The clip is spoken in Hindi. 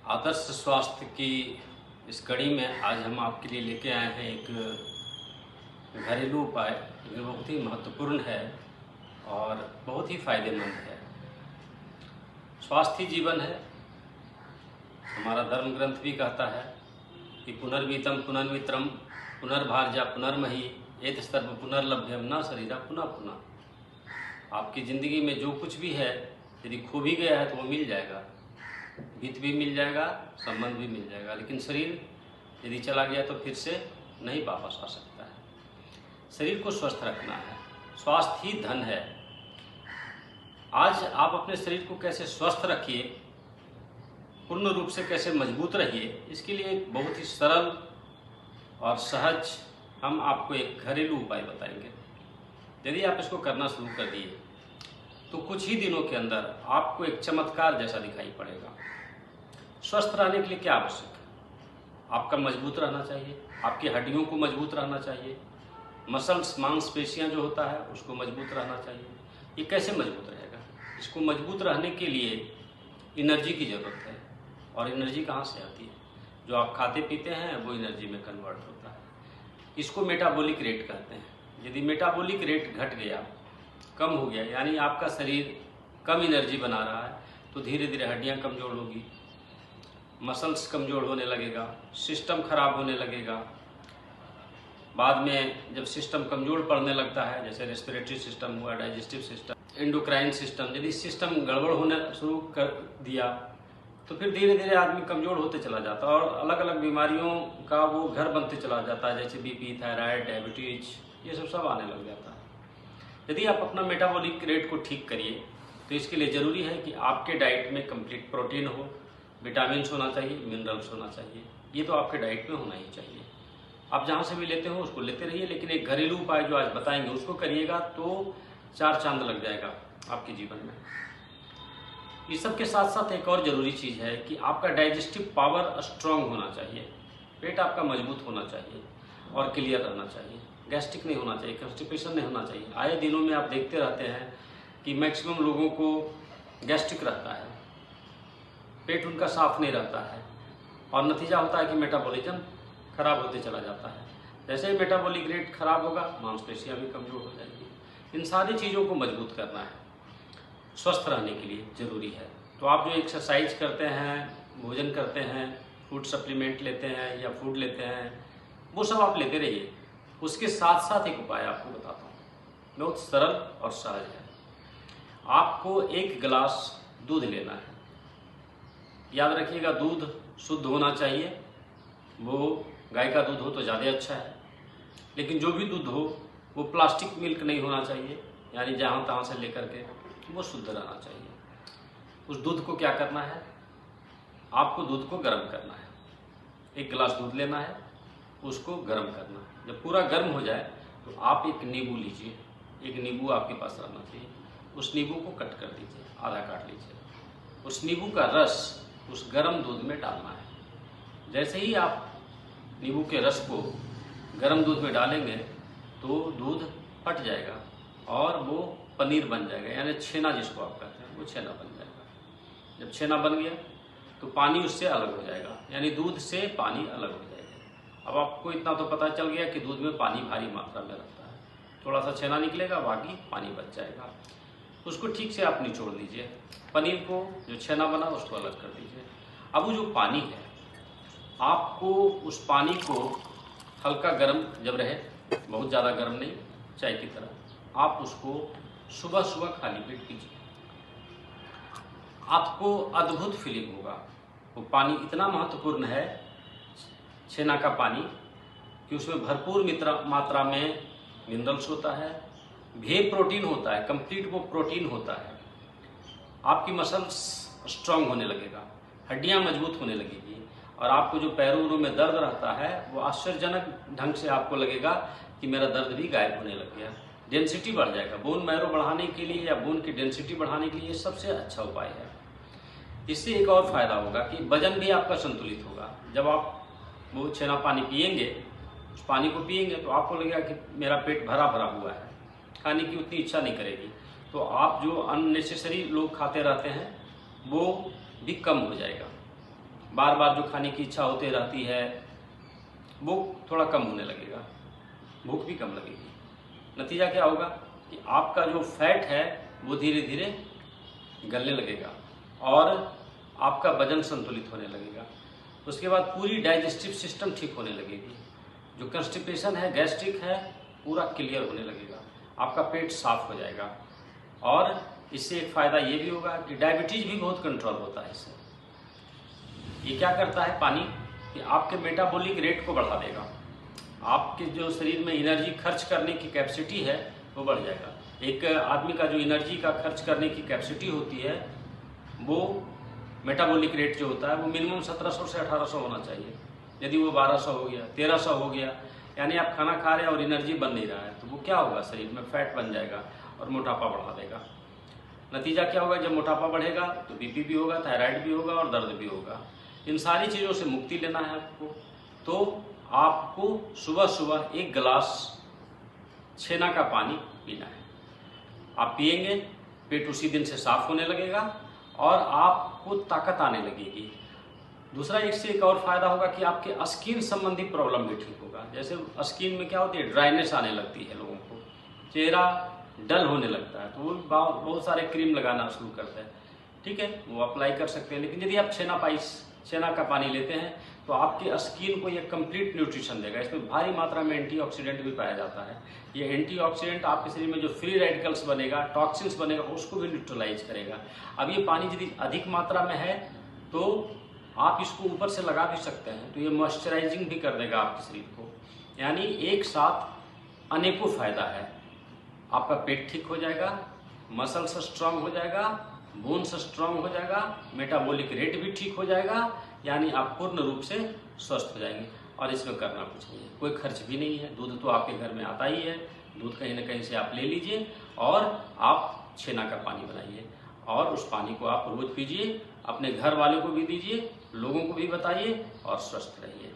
आदर्श स्वास्थ्य की इस कड़ी में आज हम आपके लिए लेके आए हैं एक घरेलू उपाय जो बहुत ही महत्वपूर्ण है और बहुत ही फायदेमंद है। स्वास्थ्य ही जीवन है। हमारा धर्म ग्रंथ भी कहता है कि पुनर्वीतम पुनर्मित्रम पुनर्भार्या पुनर्मही एत सर्व पुनर्लभ्यम न शरीरा पुनः पुनः। आपकी ज़िंदगी में जो कुछ भी है यदि खो भी गया है तो वो मिल जाएगा, वित्त भी मिल जाएगा, संबंध भी मिल जाएगा, लेकिन शरीर यदि चला गया तो फिर से नहीं वापस आ सकता है। शरीर को स्वस्थ रखना है, स्वास्थ्य ही धन है। आज आप अपने शरीर को कैसे स्वस्थ रखिए, पूर्ण रूप से कैसे मजबूत रहिए, इसके लिए एक बहुत ही सरल और सहज हम आपको एक घरेलू उपाय बताएंगे। यदि आप इसको करना शुरू कर दिए तो कुछ ही दिनों के अंदर आपको एक चमत्कार जैसा दिखाई पड़ेगा। स्वस्थ रहने के लिए क्या आवश्यक है? आपका मजबूत रहना चाहिए, आपकी हड्डियों को मजबूत रहना चाहिए, मसल्स मांसपेशियां जो होता है उसको मजबूत रहना चाहिए। ये कैसे मजबूत रहेगा? इसको मजबूत रहने के लिए एनर्जी की ज़रूरत है। और एनर्जी कहाँ से आती है? जो आप खाते पीते हैं वो एनर्जी में कन्वर्ट होता है। इसको मेटाबॉलिक रेट कहते हैं। यदि मेटाबॉलिक रेट घट गया, कम हो गया, यानी आपका शरीर कम एनर्जी बना रहा है, तो धीरे धीरे हड्डियां कमज़ोर होगी, मसल्स कमज़ोर होने लगेगा, सिस्टम खराब होने लगेगा। बाद में जब सिस्टम कमज़ोर पड़ने लगता है, जैसे रेस्पिरेटरी सिस्टम हुआ, डाइजेस्टिव सिस्टम, एंडोक्राइन सिस्टम, यदि सिस्टम गड़बड़ होने शुरू कर दिया तो फिर धीरे धीरे आदमी कमज़ोर होते चला जाता है और अलग अलग बीमारियों का वो घर बनते चला जाता है, जैसे बीपी, थायराइड, डायबिटीज, ये सब आने लग जाता है। यदि आप अपना मेटाबॉलिक रेट को ठीक करिए तो इसके लिए ज़रूरी है कि आपके डाइट में कंप्लीट प्रोटीन हो, विटामिन्स होना चाहिए, मिनरल्स होना चाहिए। ये तो आपके डाइट में होना ही चाहिए। आप जहाँ से भी लेते हो उसको लेते रहिए, लेकिन एक घरेलू उपाय जो आज बताएंगे उसको करिएगा तो 4 चांद लग जाएगा आपके जीवन में। इस सब के साथ साथ एक और ज़रूरी चीज़ है कि आपका डाइजेस्टिव पावर स्ट्रांग होना चाहिए, पेट आपका मजबूत होना चाहिए और क्लियर रहना चाहिए। गैस्ट्रिक नहीं होना चाहिए, कॉन्स्टिपेशन नहीं होना चाहिए। आए दिनों में आप देखते रहते हैं कि मैक्सिमम लोगों को गैस्ट्रिक रहता है, पेट उनका साफ नहीं रहता है और नतीजा होता है कि मेटाबॉलिज्म खराब होते चला जाता है। जैसे ही मेटाबॉलिक रेट खराब होगा, मांसपेशियां भी कमज़ोर हो जाएगी। इन सारी चीज़ों को मजबूत करना है, स्वस्थ रहने के लिए ज़रूरी है। तो आप जो एक्सरसाइज करते हैं, भोजन करते हैं, फूड सप्लीमेंट लेते हैं या फूड लेते हैं, वो सब आप लेते रहिए। उसके साथ साथ एक उपाय आपको बताता हूँ, बहुत सरल और सहज है। आपको 1 गिलास दूध लेना है। याद रखिएगा, दूध शुद्ध होना चाहिए। वो गाय का दूध हो तो ज़्यादा अच्छा है, लेकिन जो भी दूध हो वो प्लास्टिक मिल्क नहीं होना चाहिए, यानी जहाँ तहाँ से लेकर के, वो शुद्ध रहना चाहिए। उस दूध को क्या करना है? आपको दूध को गर्म करना है। 1 गिलास दूध लेना है, उसको गर्म करना है। जब पूरा गर्म हो जाए तो आप एक नींबू लीजिए। एक नींबू आपके पास रहना चाहिए। उस नींबू को कट कर दीजिए, आधा काट लीजिए। उस नींबू का रस उस गर्म दूध में डालना है। जैसे ही आप नींबू के रस को गर्म दूध में डालेंगे तो दूध फट जाएगा और वो पनीर बन जाएगा, यानी छेना जिसको आप कहते हैं, वो छेना बन जाएगा। जब छेना बन गया तो पानी उससे अलग हो जाएगा, यानी दूध से पानी अलग हो जाएगा। अब आपको इतना तो पता चल गया कि दूध में पानी भारी मात्रा में रहता है। थोड़ा सा छेना निकलेगा, बाकी पानी बच जाएगा। उसको ठीक से आप निचोड़ लीजिए। पनीर को, जो छेना बना, उसको अलग कर दीजिए। अब वो जो पानी है, आपको उस पानी को हल्का गर्म जब रहे, बहुत ज़्यादा गर्म नहीं, चाय की तरह, आप उसको सुबह सुबह खाली पेट पीजिए। आपको अद्भुत फीलिंग होगा। वो पानी इतना महत्वपूर्ण है, छेना का पानी, कि उसमें भरपूर मात्रा में मिनरल्स होता है, वे प्रोटीन होता है, कंप्लीट वो प्रोटीन होता है। आपकी मसल्स स्ट्रांग होने लगेगा, हड्डियां मजबूत होने लगेगी और आपको जो पैरों में दर्द रहता है वो आश्चर्यजनक ढंग से आपको लगेगा कि मेरा दर्द भी गायब होने लग गया। डेंसिटी बढ़ जाएगा। बोन मैरो बढ़ाने के लिए या बोन की डेंसिटी बढ़ाने के लिए ये सबसे अच्छा उपाय है। इससे एक और फायदा होगा कि वजन भी आपका संतुलित होगा। जब आप वो छेना पानी पिएंगे, उस पानी को पिएंगे तो आपको लगेगा कि मेरा पेट भरा भरा हुआ है, खाने की उतनी इच्छा नहीं करेगी। तो आप जो अननेसेसरी लोग खाते रहते हैं वो भी कम हो जाएगा। बार बार जो खाने की इच्छा होती रहती है वो थोड़ा कम होने लगेगा, भूख भी कम लगेगी। नतीजा क्या होगा कि आपका जो फैट है वो धीरे धीरे गलने लगेगा और आपका वजन संतुलित होने लगेगा। उसके बाद पूरी डाइजेस्टिव सिस्टम ठीक होने लगेगी, जो कंस्टिपेशन है, गैस्ट्रिक है, पूरा क्लियर होने लगेगा, आपका पेट साफ हो जाएगा। और इससे एक फ़ायदा ये भी होगा कि डायबिटीज़ भी बहुत कंट्रोल होता है इससे। ये क्या करता है पानी कि आपके मेटाबॉलिक रेट को बढ़ा देगा, आपके जो शरीर में एनर्जी खर्च करने की कैपेसिटी है वो बढ़ जाएगा। एक आदमी का जो एनर्जी का खर्च करने की कैपेसिटी होती है वो मेटाबॉलिक रेट जो होता है वो मिनिमम 1700 से 1800 होना चाहिए। यदि वो 1200 हो गया, 1300 हो गया, यानी आप खाना खा रहे हैं और एनर्जी बन नहीं रहा है, तो वो क्या होगा, शरीर में फैट बन जाएगा और मोटापा बढ़ा देगा। नतीजा क्या होगा, जब मोटापा बढ़ेगा तो बीपी भी होगा, थायराइड भी होगा और दर्द भी होगा। इन सारी चीज़ों से मुक्ति लेना है आपको, तो आपको सुबह सुबह 1 गिलास छेना का पानी पीना है। आप पिएंगे, पेट उसी दिन से साफ होने लगेगा और आपको ताकत आने लगेगी। दूसरा इससे एक और फायदा होगा कि आपके स्किन संबंधी प्रॉब्लम भी ठीक होगा। जैसे स्किन में क्या होती है, ड्राइनेस आने लगती है लोगों को, चेहरा डल होने लगता है, तो वो बहुत सारे क्रीम लगाना शुरू करते हैं। ठीक है, वो अप्लाई कर सकते हैं। लेकिन यदि आप छेना का पानी लेते हैं तो आपके स्किन को ये कंप्लीट न्यूट्रिशन देगा। इसमें भारी मात्रा में एंटीऑक्सीडेंट भी पाया जाता है। ये एंटीऑक्सीडेंट आपके शरीर में जो फ्री रेडिकल्स बनेगा, टॉक्सिन्स बनेगा, उसको भी न्यूट्रलाइज करेगा। अब ये पानी यदि अधिक मात्रा में है तो आप इसको ऊपर से लगा भी सकते हैं, तो ये मॉइस्चराइजिंग भी कर देगा आपके शरीर को। यानी एक साथ अनेकों फायदा है। आपका पेट ठीक हो जाएगा, मसल्स स्ट्रांग हो जाएगा, बोन्स स्ट्रांग हो जाएगा, मेटाबॉलिक रेट भी ठीक हो जाएगा, यानी आप पूर्ण रूप से स्वस्थ हो जाएंगे। और इसमें करना कुछ नहीं है, कोई खर्च भी नहीं है। दूध तो आपके घर में आता ही है, दूध कहीं ना कहीं से आप ले लीजिए और आप छेना का पानी बनाइए और उस पानी को आप रोज पीजिए, अपने घर वालों को भी दीजिए, लोगों को भी बताइए और स्वस्थ रहिए।